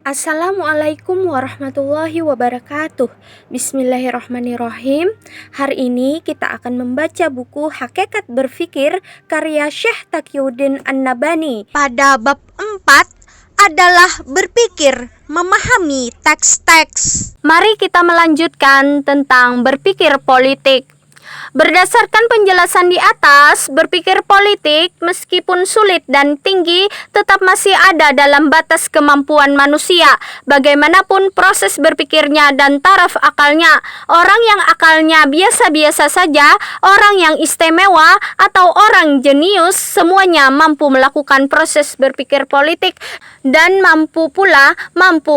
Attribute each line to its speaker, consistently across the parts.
Speaker 1: Assalamualaikum warahmatullahi wabarakatuh. Bismillahirrahmanirrahim. Hari ini kita akan membaca buku Hakikat Berpikir karya Syekh Taqiyuddin An-Nabhani. Pada bab 4 adalah berpikir memahami teks-teks. Mari kita melanjutkan tentang berpikir politik. Berdasarkan penjelasan di atas, berpikir politik meskipun sulit dan tinggi tetap masih ada dalam batas kemampuan manusia. Bagaimanapun proses berpikirnya dan taraf akalnya, orang yang akalnya biasa-biasa saja, orang yang istimewa, atau orang jenius, semuanya mampu melakukan proses berpikir politik dan mampu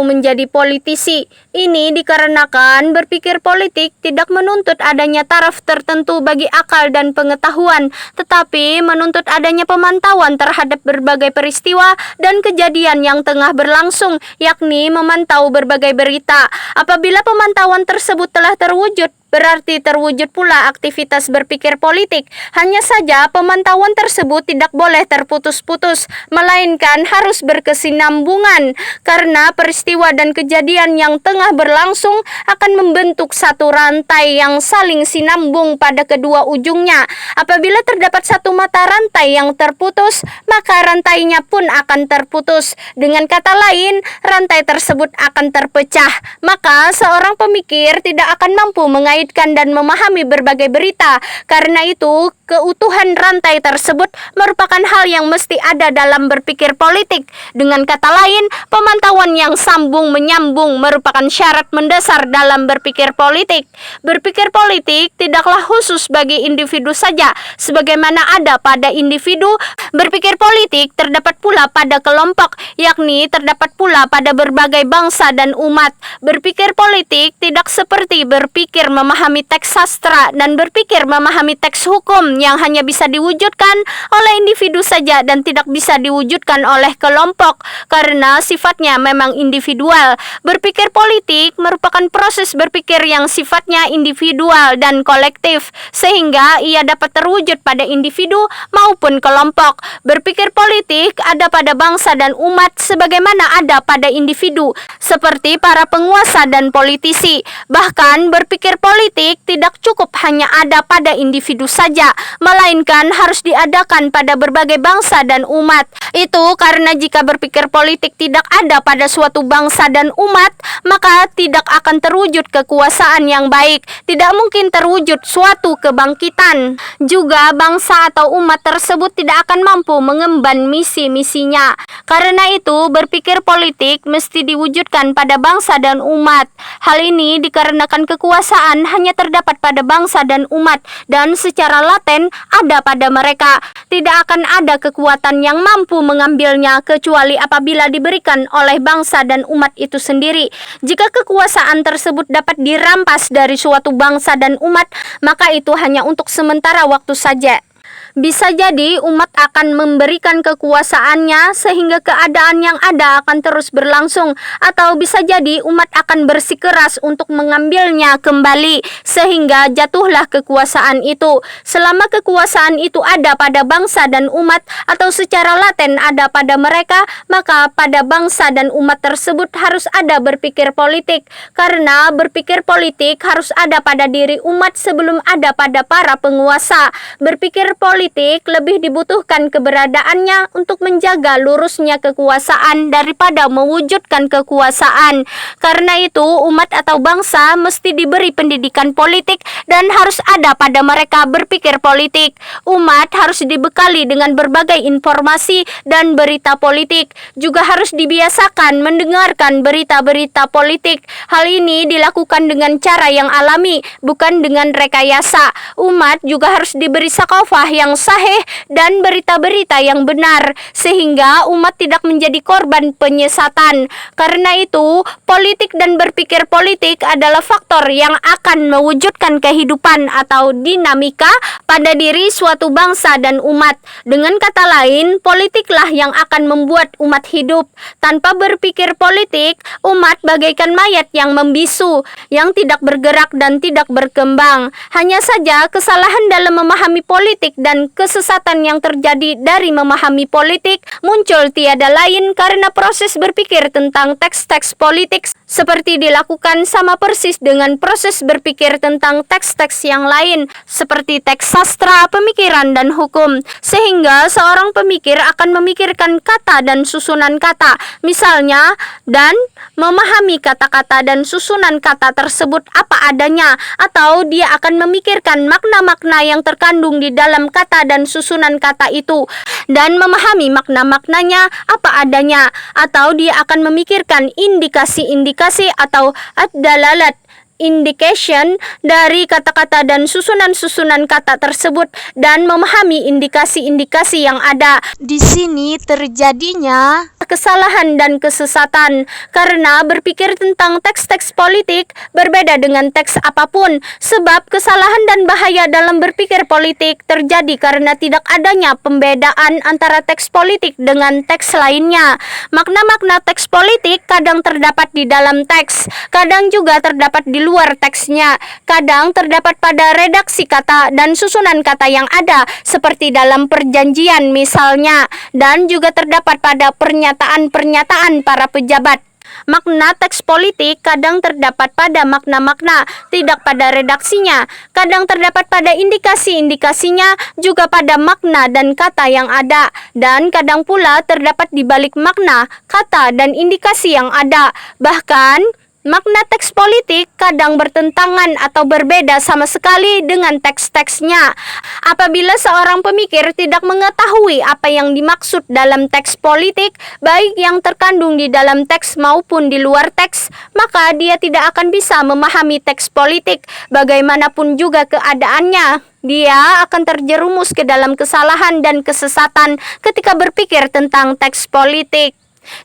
Speaker 1: menjadi politisi. Ini dikarenakan berpikir politik tidak menuntut adanya taraf tertentu bagi akal dan pengetahuan, tetapi menuntut adanya pemantauan terhadap berbagai peristiwa dan kejadian yang tengah berlangsung, yakni memantau berbagai berita. Apabila pemantauan tersebut telah terwujud, berarti terwujud pula aktivitas berpikir politik. Hanya saja pemantauan tersebut tidak boleh terputus-putus, melainkan harus berkesinambungan, karena peristiwa dan kejadian yang tengah berlangsung akan membentuk satu rantai yang saling sinambung pada kedua ujungnya. Apabila terdapat satu mata rantai yang terputus, maka rantainya pun akan terputus. Dengan kata lain, rantai tersebut akan terpecah. Maka seorang pemikir tidak akan mampu mengaitkan dan memahami berbagai berita. Karena itu, keutuhan rantai tersebut merupakan hal yang mesti ada dalam berpikir politik. Dengan kata lain, pemantauan yang sambung menyambung merupakan syarat mendasar dalam berpikir politik. Berpikir politik tidaklah khusus bagi individu saja, sebagaimana ada pada individu. Berpikir politik terdapat pula pada kelompok, yakni terdapat pula pada berbagai bangsa dan umat. Berpikir politik tidak seperti berpikir memahami teks sastra dan berpikir memahami teks hukum yang hanya bisa diwujudkan oleh individu saja dan tidak bisa diwujudkan oleh kelompok, karena sifatnya memang individual. Berpikir politik merupakan proses berpikir yang sifatnya individual dan kolektif, sehingga ia dapat terwujud pada individu maupun kelompok. Berpikir politik ada pada bangsa dan umat sebagaimana ada pada individu, seperti para penguasa dan politisi. Bahkan berpikir politik tidak cukup hanya ada pada individu saja, melainkan harus diadakan pada berbagai bangsa dan umat. Itu karena jika berpikir politik tidak ada pada suatu bangsa dan umat, maka tidak akan terwujud kekuasaan yang baik, tidak mungkin terwujud suatu kebangkitan. Juga bangsa atau umat tersebut tidak akan mampu mengemban misi-misinya. Karena itu, berpikir politik mesti diwujudkan pada bangsa dan umat. Hal ini dikarenakan kekuasaan hanya terdapat pada bangsa dan umat, dan secara laten ada pada mereka. Tidak akan ada kekuatan yang mampu mengambilnya kecuali apabila diberikan oleh bangsa dan umat itu sendiri. Jika kekuasaan tersebut dapat dirampas dari suatu bangsa dan umat, maka itu hanya untuk sementara waktu saja. Bisa jadi umat akan memberikan kekuasaannya sehingga keadaan yang ada akan terus berlangsung, atau bisa jadi umat akan bersikeras untuk mengambilnya kembali sehingga jatuhlah kekuasaan itu. Selama kekuasaan itu ada pada bangsa dan umat atau secara laten ada pada mereka, maka pada bangsa dan umat tersebut harus ada berpikir politik, karena berpikir politik harus ada pada diri umat sebelum ada pada para penguasa. Berpikir politik lebih dibutuhkan keberadaannya untuk menjaga lurusnya kekuasaan daripada mewujudkan kekuasaan. Karena itu, umat atau bangsa mesti diberi pendidikan politik dan harus ada pada mereka berpikir politik. Umat harus dibekali dengan berbagai informasi dan berita politik. Juga harus dibiasakan mendengarkan berita-berita politik. Hal ini dilakukan dengan cara yang alami, bukan dengan rekayasa. Umat juga harus diberi sakofah yang sahih dan berita-berita yang benar, sehingga umat tidak menjadi korban penyesatan. Karena itu, politik dan berpikir politik adalah faktor yang akan mewujudkan kehidupan atau dinamika pada diri suatu bangsa dan umat. Dengan kata lain, politiklah yang akan membuat umat hidup. Tanpa berpikir politik, umat bagaikan mayat yang membisu, yang tidak bergerak dan tidak berkembang. Hanya saja kesalahan dalam memahami politik dan dan kesesatan yang terjadi dari memahami politik muncul tiada lain karena proses berpikir tentang teks-teks politik seperti dilakukan sama persis dengan proses berpikir tentang teks-teks yang lain seperti teks sastra, pemikiran, dan hukum, sehingga seorang pemikir akan memikirkan kata dan susunan kata, misalnya, dan memahami kata-kata dan susunan kata tersebut apa adanya, atau dia akan memikirkan makna-makna yang terkandung di dalam kata dan susunan kata itu, dan memahami makna-maknanya apa adanya, atau dia akan memikirkan indikasi-indikasi atau ad-dalalat indication dari kata-kata dan susunan-susunan kata tersebut dan memahami indikasi-indikasi yang ada. Di sini terjadinya kesalahan dan kesesatan karena berpikir tentang teks-teks politik berbeda dengan teks apapun, sebab kesalahan dan bahaya dalam berpikir politik terjadi karena tidak adanya pembedaan antara teks politik dengan teks lainnya. Makna-makna teks politik kadang terdapat di dalam teks, kadang juga terdapat di luar teksnya, kadang terdapat pada redaksi kata dan susunan kata yang ada seperti dalam perjanjian misalnya, dan juga terdapat pada pernyataan para pejabat. Makna teks politik kadang terdapat pada makna-makna, tidak pada redaksinya, kadang terdapat pada indikasi-indikasinya, juga pada makna dan kata yang ada, dan kadang pula terdapat di balik makna, kata, dan indikasi yang ada. Bahkan makna teks politik kadang bertentangan atau berbeda sama sekali dengan teks-teksnya. Apabila seorang pemikir tidak mengetahui apa yang dimaksud dalam teks politik, baik yang terkandung di dalam teks maupun di luar teks, maka dia tidak akan bisa memahami teks politik. Bagaimanapun juga keadaannya, dia akan terjerumus ke dalam kesalahan dan kesesatan ketika berpikir tentang teks politik.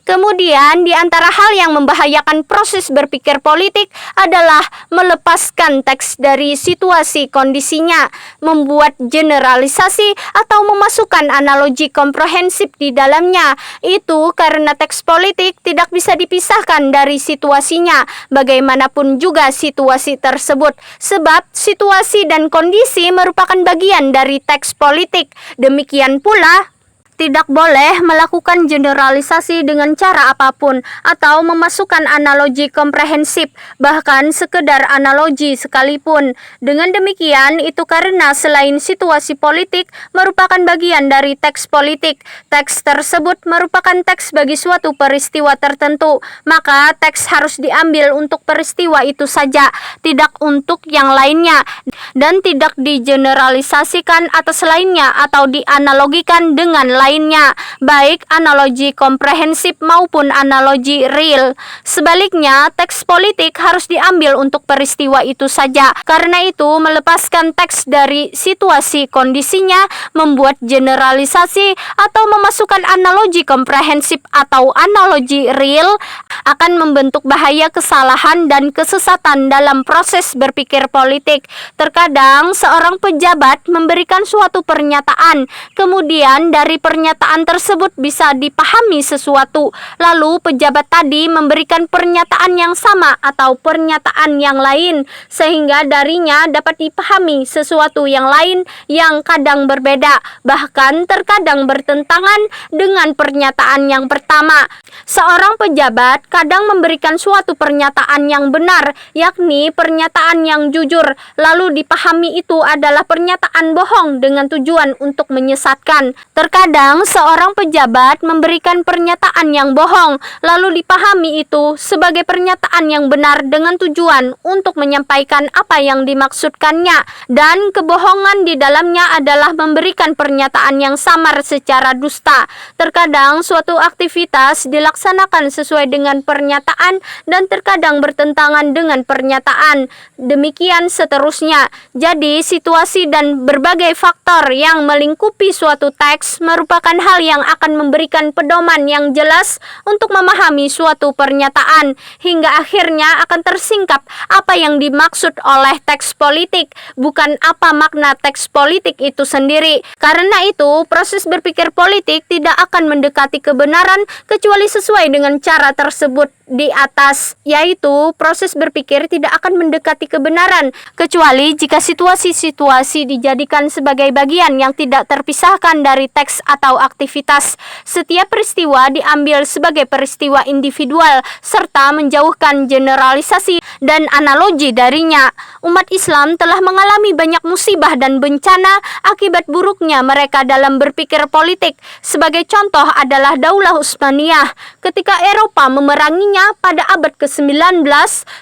Speaker 1: Kemudian, di antara hal yang membahayakan proses berpikir politik adalah melepaskan teks dari situasi kondisinya, membuat generalisasi atau memasukkan analogi komprehensif di dalamnya. Itu karena teks politik tidak bisa dipisahkan dari situasinya, bagaimanapun juga situasi tersebut, sebab situasi dan kondisi merupakan bagian dari teks politik. Demikian pula, tidak boleh melakukan generalisasi dengan cara apapun atau memasukkan analogi komprehensif, bahkan sekedar analogi sekalipun. Dengan demikian, itu karena selain situasi politik merupakan bagian dari teks politik, teks tersebut merupakan teks bagi suatu peristiwa tertentu, maka teks harus diambil untuk peristiwa itu saja, tidak untuk yang lainnya, dan tidak digeneralisasikan atas lainnya atau dianalogikan dengan lainnya, baik analogi komprehensif maupun analogi real. Sebaliknya, teks politik harus diambil untuk peristiwa itu saja. Karena itu, melepaskan teks dari situasi kondisinya, membuat generalisasi atau memasukkan analogi komprehensif atau analogi real akan membentuk bahaya kesalahan dan kesesatan dalam proses berpikir politik. Terkadang, seorang pejabat memberikan suatu pernyataan, kemudian dari pernyataan tersebut bisa dipahami sesuatu, lalu pejabat tadi memberikan pernyataan yang sama atau pernyataan yang lain, sehingga darinya dapat dipahami sesuatu yang lain yang kadang berbeda, bahkan terkadang bertentangan dengan pernyataan yang pertama. Seorang pejabat kadang memberikan suatu pernyataan yang benar, yakni pernyataan yang jujur, lalu dipahami itu adalah pernyataan bohong dengan tujuan untuk menyesatkan. Terkadang seorang pejabat memberikan pernyataan yang bohong, lalu dipahami itu sebagai pernyataan yang benar dengan tujuan untuk menyampaikan apa yang dimaksudkannya, dan kebohongan di dalamnya adalah memberikan pernyataan yang samar secara dusta. Terkadang suatu aktivitas dilaksanakan sesuai dengan pernyataan dan terkadang bertentangan dengan pernyataan. Demikian seterusnya. Jadi, situasi dan berbagai faktor yang melingkupi suatu teks merupakan hal yang akan memberikan pedoman yang jelas untuk memahami suatu pernyataan, hingga akhirnya akan tersingkap apa yang dimaksud oleh teks politik, bukan apa makna teks politik itu sendiri. Karena itu, proses berpikir politik tidak akan mendekati kebenaran kecuali sesuai dengan cara tersebut. di atas, yaitu proses berpikir tidak akan mendekati kebenaran kecuali jika situasi-situasi dijadikan sebagai bagian yang tidak terpisahkan dari teks atau aktivitas. Setiap peristiwa diambil sebagai peristiwa individual serta menjauhkan generalisasi dan analogi darinya. Umat Islam telah mengalami banyak musibah dan bencana akibat buruknya mereka dalam berpikir politik. Sebagai contoh adalah Daulah Utsmaniyah. Ketika Eropa memeranginya pada abad ke-19,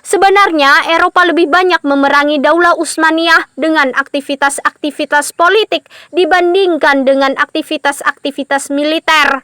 Speaker 1: sebenarnya Eropa lebih banyak memerangi Daulah Utsmaniyah dengan aktivitas-aktivitas politik dibandingkan dengan aktivitas-aktivitas militer.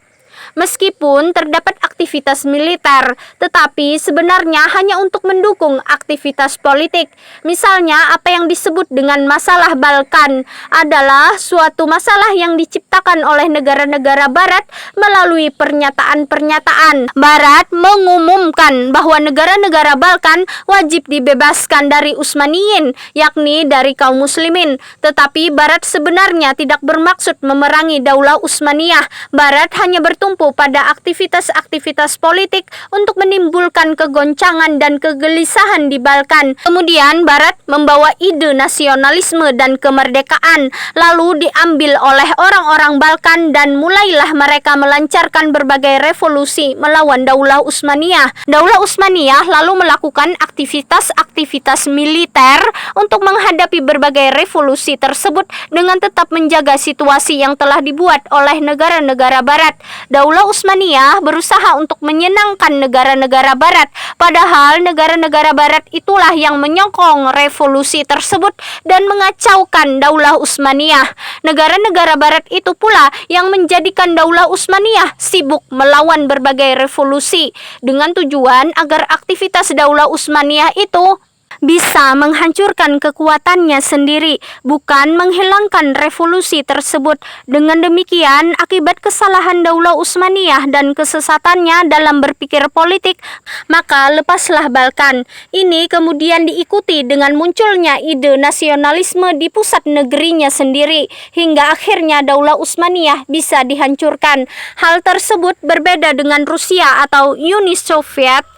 Speaker 1: Meskipun terdapat aktivitas militer, tetapi sebenarnya hanya untuk mendukung aktivitas politik. Misalnya, apa yang disebut dengan masalah Balkan adalah suatu masalah yang diciptakan oleh negara-negara Barat melalui pernyataan-pernyataan. Barat mengumumkan bahwa negara-negara Balkan wajib dibebaskan dari Utsmaniyin, yakni dari kaum muslimin. Tetapi Barat sebenarnya tidak bermaksud memerangi Daulah Utsmaniyah. Barat hanya bertumpu pada aktivitas-aktivitas politik untuk menimbulkan kegoncangan dan kegelisahan di Balkan. Kemudian Barat membawa ide nasionalisme dan kemerdekaan, lalu diambil oleh orang-orang Balkan dan mulailah mereka melancarkan berbagai revolusi melawan Daulah Utsmaniyah. Daulah Utsmaniyah lalu melakukan aktivitas-aktivitas militer untuk menghadapi berbagai revolusi tersebut dengan tetap menjaga situasi yang telah dibuat oleh negara-negara Barat. Daulah Utsmaniyah berusaha untuk menyenangkan negara-negara Barat, padahal negara-negara Barat itulah yang menyokong revolusi tersebut dan mengacaukan Daulah Utsmaniyah. Negara-negara Barat itu pula yang menjadikan Daulah Utsmaniyah sibuk melawan berbagai revolusi dengan tujuan agar aktivitas Daulah Utsmaniyah itu bisa menghancurkan kekuatannya sendiri, bukan menghilangkan revolusi tersebut. Dengan demikian, akibat kesalahan Daulah Utsmaniyah dan kesesatannya dalam berpikir politik, maka lepaslah Balkan. Ini kemudian diikuti dengan munculnya ide nasionalisme di pusat negerinya sendiri, hingga akhirnya Daulah Utsmaniyah bisa dihancurkan. Hal tersebut berbeda dengan Rusia atau Uni Soviet.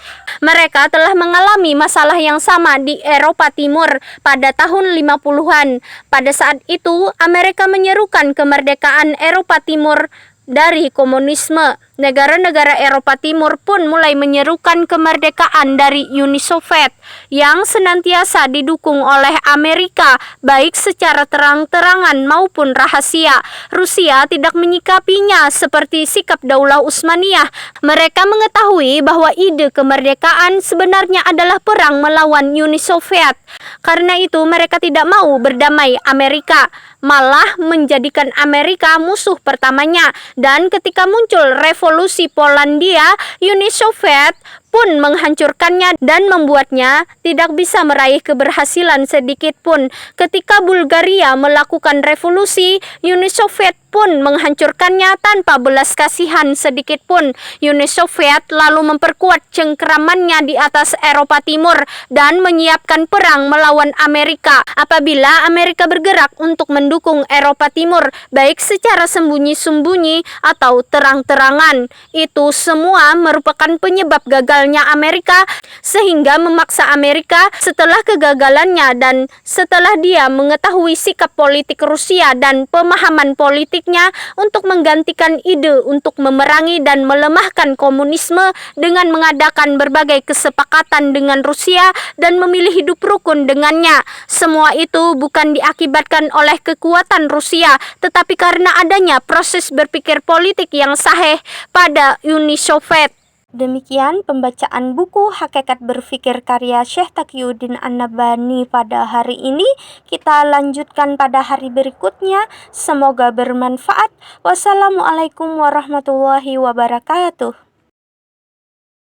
Speaker 1: Mereka telah mengalami masalah yang sama di Eropa Timur pada tahun 50-an. Pada saat itu, Amerika menyerukan kemerdekaan Eropa Timur dari komunisme. Negara-negara Eropa Timur pun mulai menyerukan kemerdekaan dari Uni Soviet yang senantiasa didukung oleh Amerika, baik secara terang-terangan maupun rahasia. Rusia tidak menyikapinya seperti sikap Daulah Utsmaniyah. Mereka mengetahui bahwa ide kemerdekaan sebenarnya adalah perang melawan Uni Soviet. Karena itu mereka tidak mau berdamai Amerika, malah menjadikan Amerika musuh pertamanya. Dan ketika muncul revolusi Polandia, Uni Soviet pun menghancurkannya dan membuatnya tidak bisa meraih keberhasilan sedikit pun. Ketika Bulgaria melakukan revolusi, Uni Soviet pun menghancurkannya tanpa belas kasihan sedikit pun. Uni Soviet lalu memperkuat cengkeramannya di atas Eropa Timur dan menyiapkan perang melawan Amerika. Apabila Amerika bergerak untuk mendukung Eropa Timur, baik secara sembunyi-sembunyi atau terang-terangan, itu semua merupakan penyebab gagalnya Amerika, sehingga memaksa Amerika setelah kegagalannya dan setelah dia mengetahui sikap politik Rusia dan pemahaman politik untuk menggantikan ide untuk memerangi dan melemahkan komunisme dengan mengadakan berbagai kesepakatan dengan Rusia dan memilih hidup rukun dengannya. Semua itu bukan diakibatkan oleh kekuatan Rusia, tetapi karena adanya proses berpikir politik yang sahih pada Uni Soviet. Demikian pembacaan buku Hakikat Berfikir karya Syekh Taqiyuddin An-Nabhani pada hari ini. Kita lanjutkan pada hari berikutnya. Semoga bermanfaat. Wassalamualaikum warahmatullahi wabarakatuh.